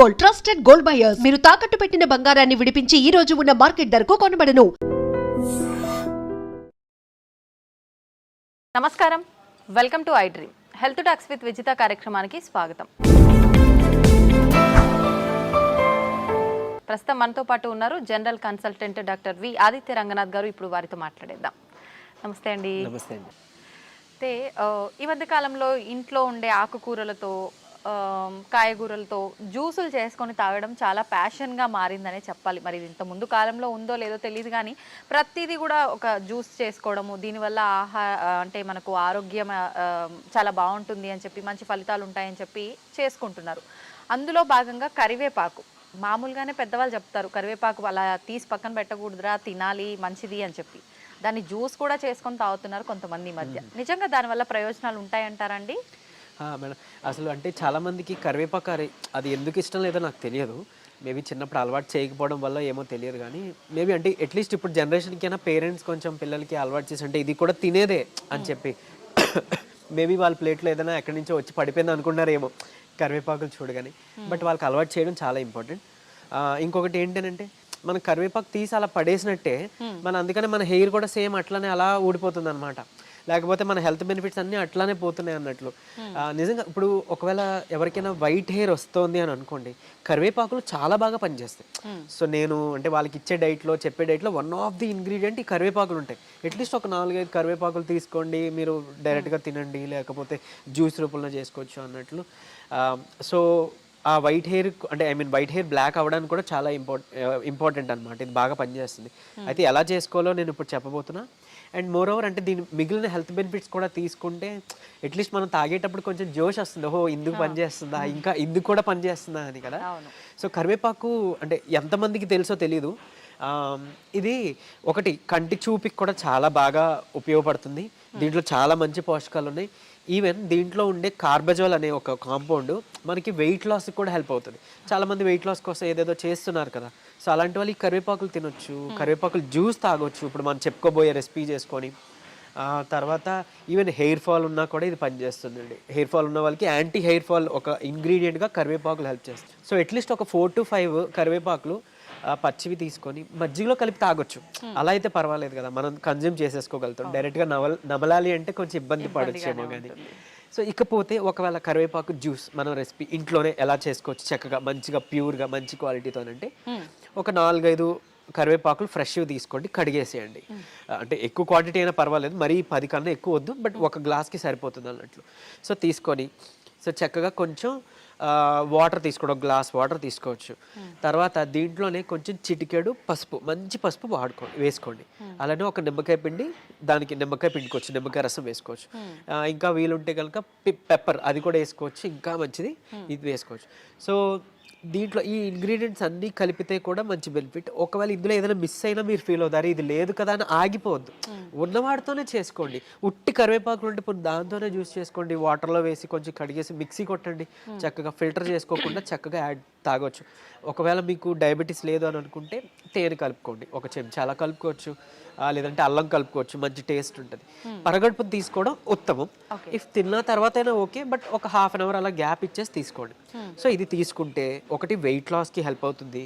Gold, trusted gold buyers. మీరు తాకట్టు పెట్టిన బంగారాన్ని విడిపించి ఈ రోజు ఉన్న మార్కెట్ ధరకు కొనబడను. నమస్కారం, welcome to I dream. Health talks with Vijitha కార్యక్రమానికి స్వాగతం. ప్రస్తుతం మనతో పాటు ఉన్నారు general consultant doctor V Aditya Ranganath గారు. ఇప్పుడు వారితో మాట్లాడేద్దాం. నమస్తే అండి. నమస్తే అండి. అయితే ఈ మధ్య కాలంలో ఇంట్లో ఉండే ఆకుకూరలతో కాయగూరలతో జ్యూసులు చేసుకొని తాగడం చాలా ప్యాషన్గా మారిందనే చెప్పాలి. మరి ఇంత ముందు కాలంలో ఉందో లేదో తెలియదు, కానీ ప్రతిదీ కూడా ఒక జ్యూస్ చేసుకోవడము, దీనివల్ల అంటే మనకు ఆరోగ్యం చాలా బాగుంటుంది అని చెప్పి, మంచి ఫలితాలు ఉంటాయని చెప్పి చేసుకుంటున్నారు. అందులో భాగంగా కరివేపాకు. మామూలుగానే పెద్దవాళ్ళు చెప్తారు కరివేపాకు అలా తీసి పక్కన పెట్టకూడదురా, తినాలి, మంచిది అని చెప్పి. దాన్ని జ్యూస్ కూడా చేసుకొని తాగుతున్నారు కొంతమంది ఈ మధ్య. నిజంగా దానివల్ల ప్రయోజనాలు ఉంటాయంటారండి? మేడం, అసలు అంటే చాలామందికి కరివేపాకు అది ఎందుకు ఇష్టం లేదో నాకు తెలియదు. మేబీ చిన్నప్పుడు అలవాటు చేయకపోవడం వల్ల ఏమో తెలియదు, కానీ మేబీ అంటే అట్లీస్ట్ ఇప్పుడు జనరేషన్కి అయినా పేరెంట్స్ కొంచెం పిల్లలకి అలవాటు చేసి అంటే ఇది కూడా తినేదే అని చెప్పి మేబీ వాళ్ళ ప్లేట్లో ఏదైనా ఎక్కడి నుంచో వచ్చి పడిపోయింది అనుకున్నారేమో కరివేపాకులు చూడగానే. బట్ వాళ్ళకి అలవాటు చేయడం చాలా ఇంపార్టెంట్. ఇంకొకటి ఏంటంటే మన కరివేపాకు తీసి అలా పడేసినట్టే అందుకనే మన హెయిర్ కూడా సేమ్ అట్లానే అలా ఊడిపోతుంది అనమాట. లేకపోతే మన హెల్త్ బెనిఫిట్స్ అన్నీ అట్లానే పోతున్నాయి అన్నట్లు. నిజంగా ఇప్పుడు ఒకవేళ ఎవరికైనా వైట్ హెయిర్ వస్తుంది అని అనుకోండి, కరివేపాకులు చాలా బాగా పనిచేస్తాయి. సో నేను అంటే వాళ్ళకి ఇచ్చే డైట్లో, చెప్పే డైట్లో వన్ ఆఫ్ ది ఇంగ్రీడియంట్ ఈ కరివేపాకులు ఉంటాయి. అట్లీస్ట్ ఒక 4-5 కరివేపాకులు తీసుకోండి, మీరు డైరెక్ట్గా తినండి, లేకపోతే జ్యూస్ రూపంలో చేసుకోవచ్చు అన్నట్లు. సో ఆ వైట్ హెయిర్ అంటే వైట్ హెయిర్ బ్లాక్ అవ్వడానికి కూడా చాలా ఇంపార్టెంట్ అనమాట. ఇది బాగా పనిచేస్తుంది. అయితే ఎలా చేసుకోవాలో నేను ఇప్పుడు చెప్పబోతున్నా. అండ్ మోర్ ఓవర్ అంటే దీని మిగిలిన హెల్త్ బెనిఫిట్స్ కూడా తీసుకుంటే అట్లీస్ట్ మనం తాగేటప్పుడు కొంచెం జోష్ వస్తుంది. ఓహో, ఇందుకు పనిచేస్తుందా, ఇంకా ఇందుకు కూడా పనిచేస్తుందా అని కదా. సో కరివేపాకు అంటే ఎంతమందికి తెలుసో తెలీదు. ఇది ఒకటి కంటి చూపుకి కూడా చాలా బాగా ఉపయోగపడుతుంది. దీంట్లో చాలా మంచి పోషకాలు ఉన్నాయి. ఈవెన్ దీంట్లో ఉండే కార్బజోల్ అనే ఒక కాంపౌండ్ మనకి వెయిట్ లాస్కి కూడా హెల్ప్ అవుతుంది. చాలామంది వెయిట్ లాస్ కోసం ఏదేదో చేస్తున్నారు కదా. సో అలాంటి వాళ్ళు ఈ కరివేపాకులు తినొచ్చు, కరివేపాకులు జ్యూస్ తాగొచ్చు. ఇప్పుడు మనం చెప్పుకోబోయే రెసిపీ చేసుకొని తర్వాత ఈవెన్ హెయిర్ ఫాల్ ఉన్నా కూడా ఇది పనిచేస్తుందండి. హెయిర్ ఫాల్ ఉన్న వాళ్ళకి యాంటీ హెయిర్ ఫాల్ ఒక ఇంగ్రీడియంట్గా కరివేపాకులు హెల్ప్ చేస్తుంది. సో అట్లీస్ట్ ఒక 4 to 5 కరివేపాకులు పచ్చివి తీసుకొని మజ్జిగలో కలిపి తాగొచ్చు. అలా అయితే పర్వాలేదు కదా, మనం కన్జ్యూమ్ చేసేసుకోగలుగుతాం. డైరెక్ట్గా నమలాలి అంటే కొంచెం ఇబ్బంది పడొచ్చేమో కానీ. సో ఇకపోతే ఒకవేళ కరివేపాకు జ్యూస్ మనం రెసిపీ ఇంట్లోనే ఎలా చేసుకోవచ్చు చక్కగా, మంచిగా ప్యూర్గా మంచి క్వాలిటీతోనంటే ఒక 4-5 కరివేపాకులు ఫ్రెష్ తీసుకోండి, కడిగేసేయండి. అంటే ఎక్కువ క్వాంటిటీ అయినా పర్వాలేదు, మరీ 10 కన్నా ఎక్కువ వద్దు, బట్ ఒక గ్లాస్కి సరిపోతుంది అన్నట్లు. సో తీసుకొని సో చక్కగా కొంచెం వాటర్ తీసుకోండి, ఒక గ్లాస్ వాటర్ తీసుకోవచ్చు. తర్వాత దీంట్లోనే కొంచెం చిటికెడు పసుపు, మంచి పసుపు వేసుకోండి. అలానే ఒక నిమ్మకాయ పిండి, దానికి నిమ్మకాయ పిండుకోవచ్చు, నిమ్మకాయ రసం వేసుకోవచ్చు. ఇంకా వీలుంటే కనుక పెప్పర్ అది కూడా వేసుకోవచ్చు, ఇంకా మంచిది ఇది వేసుకోవచ్చు. సో దీంట్లో ఈ ఇంగ్రీడియంట్స్ అన్నీ కలిపితే కూడా మంచి బెనిఫిట్. ఒకవేళ ఇందులో ఏదైనా మిస్ అయినా మీరు ఫీల్ అవుతారు, ఇది లేదు కదా అని ఆగిపోవద్దు. ఉన్నవాడితోనే చేసుకోండి. ఉట్టి కరివేపాకులు ఉంటే ఇప్పుడు దాంతోనే జ్యూస్ చేసుకోండి. వాటర్లో వేసి కొంచెం కడిగేసి మిక్సీ కొట్టండి, చక్కగా ఫిల్టర్ చేసుకోకుండా చక్కగా తాగొచ్చు. ఒకవేళ మీకు డయాబెటీస్ లేదు అని అనుకుంటే తేనె కలుపుకోండి, ఒక చెంచా అలా కలుపుకోవచ్చు. లేదంటే అల్లం కలుపుకోవచ్చు, మంచి టేస్ట్ ఉంటుంది. పరగడుపుని తీసుకోవడం ఉత్తమం. ఇఫ్ తిన్న తర్వాత అయినా ఓకే, బట్ ఒక 1/2 hour అలా గ్యాప్ ఇచ్చేసి తీసుకోండి. సో ఇది తీసుకుంటే ఒకటి వెయిట్ లాస్కి హెల్ప్ అవుతుంది.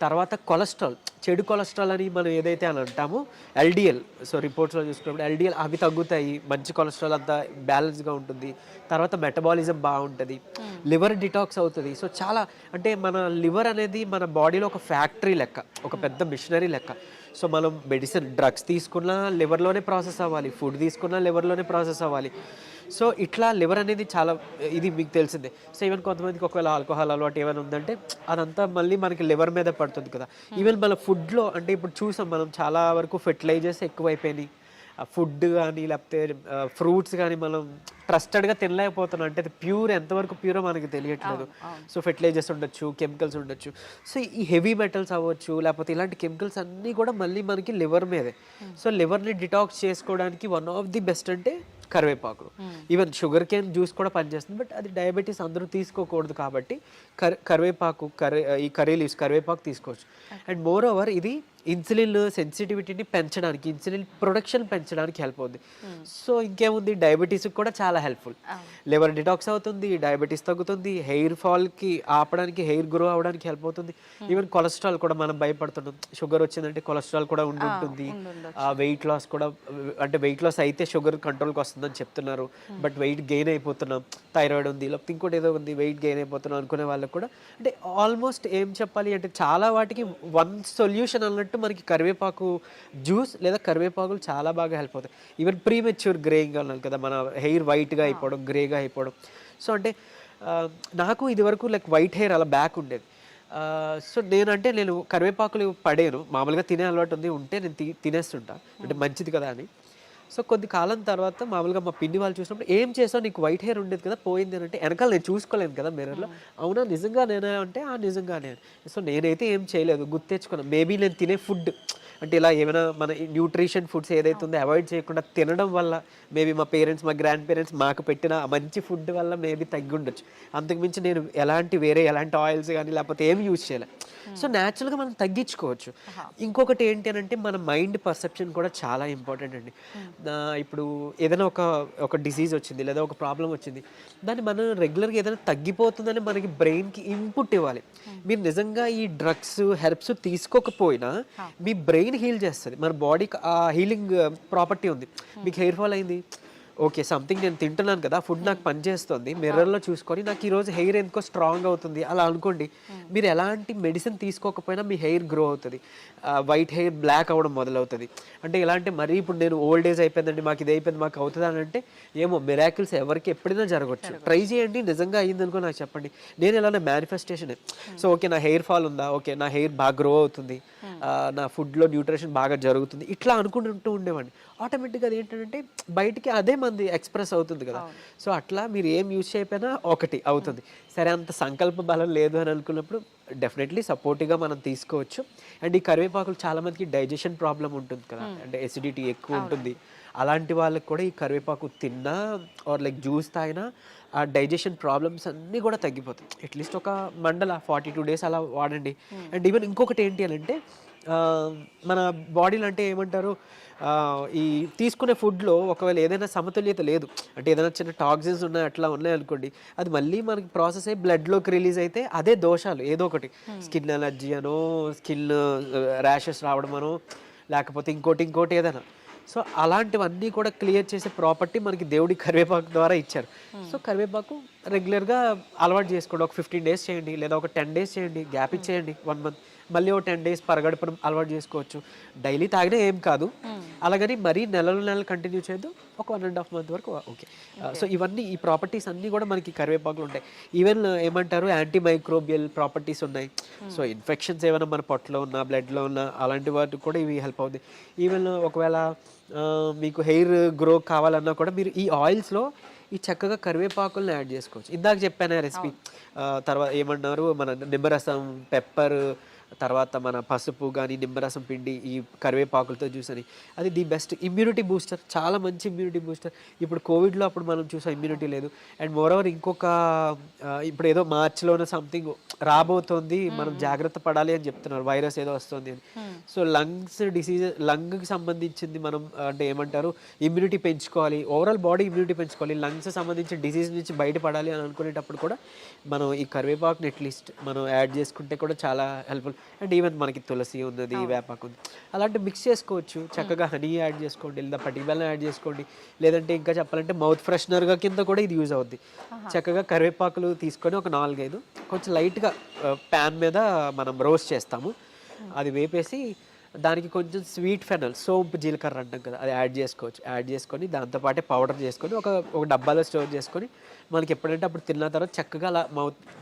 తర్వాత కొలెస్ట్రాల్, చెడు కొలెస్ట్రాల్ అని మనం ఏదైతే అని అంటామో LDL, సో రిపోర్ట్స్లో చూసుకున్నప్పుడు LDL అవి తగ్గుతాయి. మంచి కొలెస్ట్రాల్ అంతా బ్యాలెన్స్గా ఉంటుంది. తర్వాత మెటబాలిజం బాగుంటుంది, లివర్ డిటాక్స్ అవుతుంది. సో చాలా అంటే మన లివర్ అనేది మన బాడీలో ఒక ఫ్యాక్టరీ లెక్క, ఒక పెద్ద మిషనరీ లెక్క. సో మనం మెడిసిన్ డ్రగ్స్ తీసుకున్నా లివర్లోనే ప్రాసెస్ అవ్వాలి, ఫుడ్ తీసుకున్నా లివర్లోనే ప్రాసెస్ అవ్వాలి. సో ఇట్లా లివర్ అనేది చాలా ఇది మీకు తెలిసిందే. సో ఈవెన్ కొంతమందికి ఒకవేళ ఆల్కహాల్ అలవాటు ఏమైనా ఉందంటే అదంతా మళ్ళీ మనకి లివర్ మీద పడుతుంది కదా. ఈవెన్ మన ఫుడ్లో అంటే ఇప్పుడు చూసాం మనం చాలా వరకు ఫెర్టిలైజర్స్ ఎక్కువైపోయినాయి. ఫుడ్ కానీ లేకపోతే ఫ్రూట్స్ కానీ మనం ట్రస్టెడ్గా తినలేకపోతున్నాం. అంటే అది ప్యూర్, ఎంతవరకు ప్యూరో మనకి తెలియట్లేదు. సో ఫెర్టిలైజర్స్ ఉండొచ్చు, కెమికల్స్ ఉండొచ్చు. సో ఈ హెవీ మెటల్స్ అవ్వచ్చు, లేకపోతే ఇలాంటి కెమికల్స్ అన్నీ కూడా మళ్ళీ మనకి లివర్ మీదే. సో లివర్ని డిటాక్స్ చేసుకోవడానికి వన్ ఆఫ్ ది బెస్ట్ అంటే కరివేపాకులు. ఈవెన్ షుగర్ కేన్ జ్యూస్ కూడా పనిచేస్తుంది, బట్ అది డయాబెటీస్ అందరూ తీసుకోకూడదు కాబట్టి కరివేపాకు ఈ కర్రీ లీవ్స్ కరివేపాకు తీసుకోవచ్చు. అండ్ మోర్ ఓవర్ ఇది ఇన్సులిన్ సెన్సిటివిటీని పెంచడానికి, ఇన్సులిన్ ప్రొడక్షన్ పెంచడానికి హెల్ప్ అవుతుంది. సో ఇంకేముంది, డయాబెటీస్కి కూడా చాలా హెల్ప్ఫుల్. లివర్ డిటాక్స్ అవుతుంది, డయాబెటీస్ తగ్గుతుంది, హెయిర్ ఫాల్కి ఆపడానికి, హెయిర్ గ్రో అవడానికి హెల్ప్ అవుతుంది. ఈవెన్ కొలెస్ట్రాల్ కూడా మనం భయపడుతున్నాం, షుగర్ వచ్చిందంటే కొలెస్ట్రాల్ కూడా ఉంటుంది. వెయిట్ లాస్ కూడా, అంటే వెయిట్ లాస్ అయితే షుగర్ కంట్రోల్కి వస్తుందని చెప్తున్నారు, బట్ వెయిట్ గెయిన్ అయిపోతున్నాం, థైరాయిడ్ ఉంది, లేకపోతే ఇంకోటి ఏదో ఉంది, వెయిట్ గెయిన్ అయిపోతున్నాం అనుకునే వాళ్ళకి కూడా, అంటే ఆల్మోస్ట్ ఏం చెప్పాలి అంటే చాలా వాటికి వన్ సొల్యూషన్ అన్నట్టు మనకి కరివేపాకు జ్యూస్ లేదా కరివేపాకులు చాలా బాగా హెల్ప్ అవుతాయి. ఈవెన్ ప్రీమెచ్యూర్ గ్రేయింగ్ అన్నారు కదా, మన హెయిర్ వైట్గా అయిపోవడం, గ్రేగా అయిపోవడం. సో అంటే నాకు ఇది వరకు లైక్ వైట్ హెయిర్ అలా బ్యాక్ ఉండేది. సో నేను కరివేపాకులు పడేను, మామూలుగా తినే అలవాటు ఉంటే నేను తినేస్తుంటా, అంటే మంచిది కదా అని. సో కొద్ది కాలం తర్వాత మామూలుగా మా పిన్ని వాళ్ళు చూసినప్పుడు, ఏం చేసావు, నీకు వైట్ హెయిర్ ఉండేది కదా పోయింది అని అంటే, వెనకాల నేను చూసుకోలేను కదా మిర్రర్లో, అవునా నిజంగా నేనే అంటే నిజంగానే. సో నేనైతే ఏం చేయలేదు, గుర్తు తెచ్చుకున్నాను. మేబీ నేను తినే ఫుడ్ అంటే ఇలా ఏమైనా మన న్యూట్రిషన్ ఫుడ్స్ ఏదైతే ఉందో అవాయిడ్ చేయకుండా తినడం వల్ల, మేబీ మా పేరెంట్స్, మా గ్రాండ్ పేరెంట్స్ మాకు పెట్టిన మంచి ఫుడ్ వల్ల మేబీ తగ్గి ఉండొచ్చు. అంతకుమించి నేను ఎలాంటి ఆయిల్స్ కానీ లేకపోతే ఏమి యూజ్ చేయలేదు. సో న్యాచురల్గా మనం తగ్గించుకోవచ్చు. ఇంకొకటి ఏంటి అని అంటే, మన మైండ్ పర్సెప్షన్ కూడా చాలా ఇంపార్టెంట్ అండి. ఇప్పుడు ఏదైనా ఒక డిసీజ్ వచ్చింది లేదా ఒక ప్రాబ్లం వచ్చింది, దాన్ని మనం రెగ్యులర్గా ఏదైనా తగ్గిపోతుందని మనకి బ్రెయిన్కి ఇన్పుట్ ఇవ్వాలి. మీరు నిజంగా ఈ డ్రగ్స్, హెర్బ్స్ తీసుకోకపోయినా మీ బ్రెయిన్ హీల్ చేస్తుంది. మన బాడీకి ఆ హీలింగ్ ప్రాపర్టీ ఉంది. మీకు హెయిర్ ఫాల్ అయింది, ఓకే సంథింగ్ నేను తింటున్నాను కదా, ఫుడ్ నాకు పనిచేస్తుంది, మిర్రర్లో చూసుకొని నాకు ఈరోజు హెయిర్ ఎందుకో స్ట్రాంగ్ అవుతుంది అలా అనుకోండి. మీరు ఎలాంటి మెడిసిన్ తీసుకోకపోయినా మీ హెయిర్ గ్రో అవుతుంది, వైట్ హెయిర్ బ్లాక్ అవ్వడం మొదలవుతుంది. అంటే ఎలా అంటే, మరీ ఇప్పుడు నేను ఓల్డ్ ఏజ్ అయిపోయిందండి, మాకు ఇది అయిపోయింది, మాకు అవుతుంది అని అంటే, ఏమో మిరాకిల్స్ ఎవరికి ఎప్పుడైనా జరగవచ్చు. ట్రై చేయండి, నిజంగా అయ్యిందనుకో నాకు చెప్పండి. నేను ఎలానే మేనిఫెస్టేషన్. సో ఓకే నా హెయిర్ ఫాల్ ఉందా, ఓకే నా హెయిర్ బాగా గ్రో అవుతుంది, నా ఫుడ్లో న్యూట్రిషన్ బాగా జరుగుతుంది, ఇట్లా అనుకుంటూ ఉండేవాడిని. ఆటోమేటిక్గా అది ఏంటంటే బయటికి అదే మంది ఎక్స్ప్రెస్ అవుతుంది కదా. సో అట్లా మీరు ఏం యూజ్ చేయకపోయినా ఒకటి అవుతుంది. సరే అంత సంకల్ప బలం లేదు అని అనుకున్నప్పుడు డెఫినెట్లీ సపోర్టివ్గా మనం తీసుకోవచ్చు. అండ్ ఈ కరివేపాకులు చాలా మందికి డైజెషన్ ప్రాబ్లం ఉంటుంది కదా, అంటే ఎసిడిటీ ఎక్కువ ఉంటుంది. అలాంటి వాళ్ళకి కూడా ఈ కరివేపాకు తిన్నా ఆర్ లైక్ జ్యూస్ తాగినా ఆ డైజెషన్ ప్రాబ్లమ్స్ అన్నీ కూడా తగ్గిపోతాయి. అట్లీస్ట్ ఒక 42 days అలా వాడండి. అండ్ ఈవెన్ ఇంకొకటి ఏంటి అని అంటే, మన బాడీలో అంటే ఏమంటారు, ఈ తీసుకునే ఫుడ్లో ఒకవేళ ఏదైనా సమతుల్యత లేదు అంటే, ఏదైనా చిన్న టాక్సిన్స్ ఉన్నాయి అట్లా ఉన్నాయనుకోండి, అది మళ్ళీ మనకి ప్రాసెస్ అయ్యి బ్లడ్లోకి రిలీజ్ అయితే అదే దోషాలు, ఏదో ఒకటి స్కిన్ ఎలర్జీ అనో, స్కిన్ ర్యాషెస్ రావడం అనో, లేకపోతే ఇంకోటి ఏదైనా. సో అలాంటివన్నీ కూడా క్లియర్ చేసే ప్రాపర్టీ మనకి దేవుడి కరివేపాకు ద్వారా ఇచ్చారు. సో కరివేపాకు రెగ్యులర్గా అలవాటు చేసుకోండి. ఒక 15 days చేయండి, లేదా ఒక 10 days చేయండి, గ్యాప్ ఇచ్చేయండి 1 month, మళ్ళీ ఒక 10 days పరగడపడం అలవాటు చేసుకోవచ్చు. డైలీ తాగినా ఏం కాదు, అలాగని మరీ నెలలు కంటిన్యూ చేయొద్దు, ఒక 1.5 month వరకు ఓకే. సో ఇవన్నీ, ఈ ప్రాపర్టీస్ అన్నీ కూడా మనకి కరివేపాకులు ఉంటాయి. ఈవెన్ ఏమంటారు, యాంటీ మైక్రోబియల్ ప్రాపర్టీస్ ఉన్నాయి. సో ఇన్ఫెక్షన్స్ ఏమైనా మన పొట్టలో ఉన్నా, బ్లడ్లో ఉన్నా, అలాంటి వాటికి కూడా ఇవి హెల్ప్ అవుతుంది. ఈవెన్ ఒకవేళ మీకు హెయిర్ గ్రో కావాలన్నా కూడా మీరు ఈ ఆయిల్స్లో ఈ చక్కగా కరివేపాకులను యాడ్ చేసుకోవచ్చు. ఇందాక చెప్పాను రెసిపీ, తర్వాత ఏమన్నారు, మన నిమ్మరసం, పెప్పర్, తర్వాత మన పసుపు కానీ నిమ్మరసం పిండి, ఈ కరివేపాకులతో జ్యూస్ అని, అది ది బెస్ట్ ఇమ్యూనిటీ బూస్టర్, చాలా మంచి ఇమ్యూనిటీ బూస్టర్. ఇప్పుడు కోవిడ్లో అప్పుడు మనం చూసాం ఇమ్యూనిటీ లేదు. అండ్ మోరోవర్ ఇంకొక ఇప్పుడు ఏదో మార్చిలోనే సంథింగ్ రాబోతోంది, మనం జాగ్రత్త పడాలి అని చెప్తున్నారు, వైరస్ ఏదో వస్తుంది అని. సో లంగ్స్ డిసీజ్, లంగ్కి సంబంధించింది మనం అంటే ఏమంటారు, ఇమ్యూనిటీ పెంచుకోవాలి, ఓవరాల్ బాడీ ఇమ్యూనిటీ పెంచుకోవాలి, లంగ్స్ సంబంధించిన డిసీజ్ నుంచి బయటపడాలి అని అనుకునేటప్పుడు కూడా మనం ఈ కరివేపాకుని అట్లీస్ట్ మనం యాడ్ చేసుకుంటే కూడా చాలా హెల్ప్ఫుల్. అండ్ ఈవెన్ మనకి తులసి ఉన్నది, వేపాకు ఉంది, అలాంటి మిక్స్ చేసుకోవచ్చు. చక్కగా హనీ యాడ్ చేసుకోండి, లేదా పటిక బెల్లం యాడ్ చేసుకోండి, లేదంటే ఇంకా చెప్పాలంటే మౌత్ ఫ్రెషనర్గా కింద కూడా ఇది యూజ్ అవుద్ది. చక్కగా కరివేపాకులు తీసుకొని ఒక 4-5 కొంచెం లైట్గా ప్యాన్ మీద మనం రోస్ట్ చేస్తాము, అది వేపేసి దానికి కొంచెం స్వీట్ ఫెనల్, సోంపు జీలకర్ర అంటాం కదా, అది యాడ్ చేసుకోవచ్చు. యాడ్ చేసుకొని దాంతోపాటే పౌడర్ చేసుకొని ఒక డబ్బాలో స్టోర్ చేసుకొని మనకి ఎప్పుడంటే అప్పుడు తిన్న తర్వాత చక్కగా అలా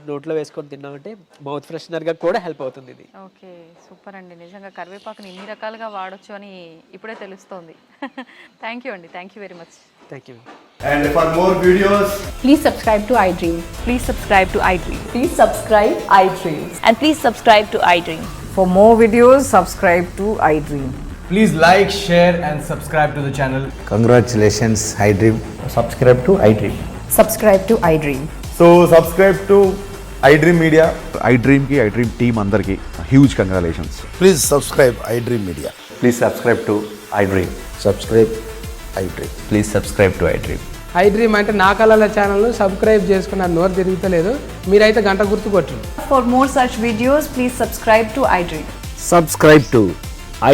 నోట్లో వేసుకొని తిన్నామంటే మౌత్ ఫ్రెషనర్గా కూడా హెల్ప్ అవుతుంది ఇది. ఓకే, సూపర్ అండి. నిజంగా కరివేపాకుని ఇన్ని రకాలుగా వాడొచ్చు అని ఇప్పుడే తెలుస్తోంది. థ్యాంక్ యూ అండి, thank you very much. Thank you. And for more videos, Please subscribe to iDream. Please subscribe to iDream. Please subscribe iDream. And please subscribe to iDream. For more videos, subscribe to iDream. please like, share and subscribe to the channel. Congratulations, iDream. subscribe to iDream. Subscribe to iDream. So subscribe to iDream Media. iDream team అందరికి huge congratulations. Please subscribe iDream Media. Please subscribe to iDream. Subscribe iDream. Please subscribe to iDream. iDream అంటే నా కళల channel subscribe చేసుకున్న నోరు తిరుగుతలేదు మీరైతే గంట గుర్తు కొట్టండి. For more such videos, please subscribe to iDream. Subscribe to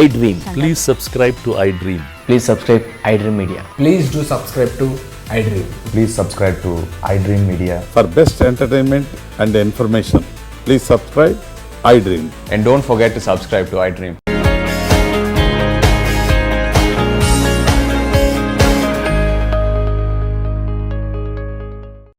iDream. Please subscribe to iDream. Please subscribe iDream Media. Please do subscribe to iDream. Please subscribe to iDream Media. For best entertainment and information, please subscribe iDream. And don't forget to subscribe to iDream.